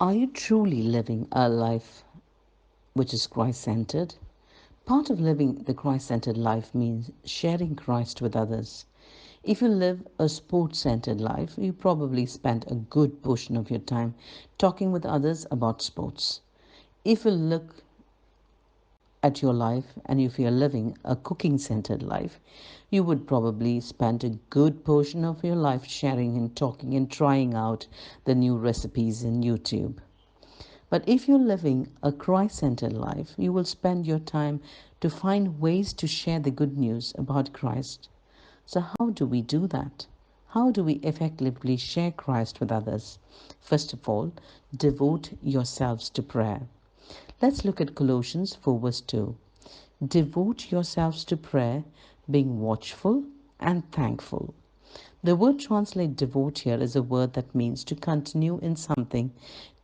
Are you truly living a life which is Christ centered? Part of living the Christ centered life means sharing Christ with others. If you live a sports centered life, you probably spend a good portion of your time talking with others about sports. If you look at your life and if you're living a cooking centered life, you would probably spend a good portion of your life sharing and talking and trying out the new recipes in YouTube. But if you're living a Christ centered life, you will spend your time to find ways to share the good news about Christ. So, how do we do that? How do we effectively share Christ with others? First of all, devote yourselves to prayer. Let's look at Colossians 4, verse 2. Devote yourselves to prayer, being watchful and thankful. The word translate devote here is a word that means to continue in something,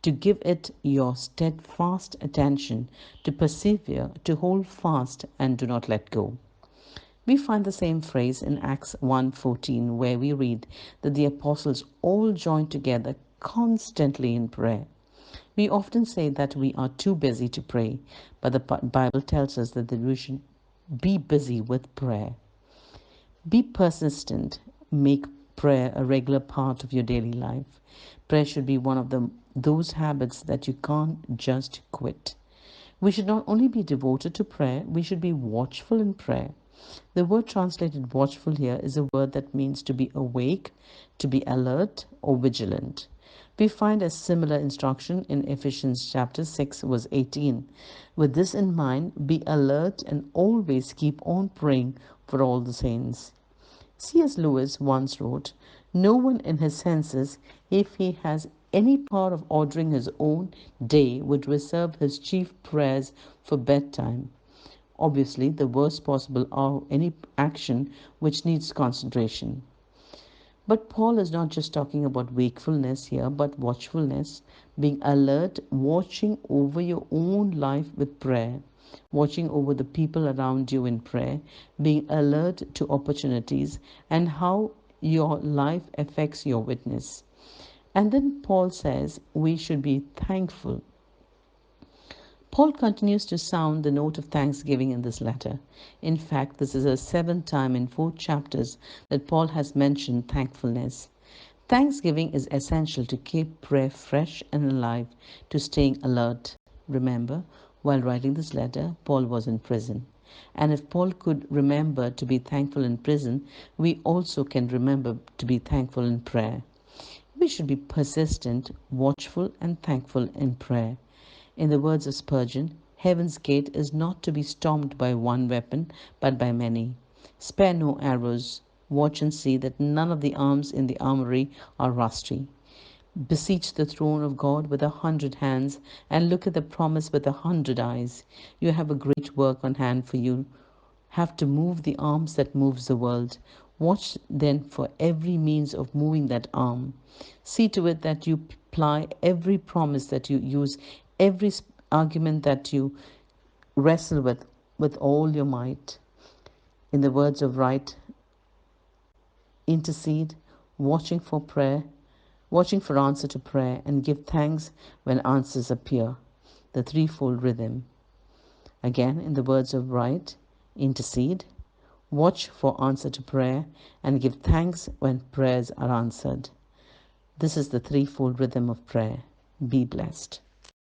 to give it your steadfast attention, to persevere, to hold fast and do not let go. We find the same phrase in Acts 1:14 where we read that the apostles all joined together constantly in prayer. We often say that we are too busy to pray, but the Bible tells us that we should be busy with prayer. Be persistent. Make prayer a regular part of your daily life. Prayer should be one of those habits that you can't just quit. We should not only be devoted to prayer, we should be watchful in prayer. The word translated watchful here is a word that means to be awake, to be alert, or vigilant. We find a similar instruction in Ephesians chapter 6, verse 18. With this in mind, be alert and always keep on praying for all the saints. C.S. Lewis once wrote, "No one in his senses, if he has any power of ordering his own day, would reserve his chief prayers for bedtime." Obviously, the worst possible are any action which needs concentration. But Paul is not just talking about wakefulness here, but watchfulness, being alert, watching over your own life with prayer, watching over the people around you in prayer, being alert to opportunities and how your life affects your witness. And then Paul says we should be thankful. Paul continues to sound the note of thanksgiving in this letter. In fact, this is the seventh time in 4 chapters that Paul has mentioned thankfulness. Thanksgiving is essential to keep prayer fresh and alive, to staying alert. Remember, while writing this letter, Paul was in prison. And if Paul could remember to be thankful in prison, we also can remember to be thankful in prayer. We should be persistent, watchful, and thankful in prayer. In the words of Spurgeon, heaven's gate is not to be stormed by one weapon, but by many. Spare no arrows. Watch and see that none of the arms in the armory are rusty. Beseech the throne of God with 100 hands, and look at the promise with 100 eyes. You have a great work on hand for you. Have to move the arms that moves the world. Watch then for every means of moving that arm. See to it that you apply every promise that you use, every argument that you wrestle with all your might. In the words of right, intercede, watching for prayer, watching for answer to prayer, and give thanks when answers appear. The threefold rhythm. Again, in the words of right, intercede, watch for answer to prayer, and give thanks when prayers are answered. This is the threefold rhythm of prayer. Be blessed.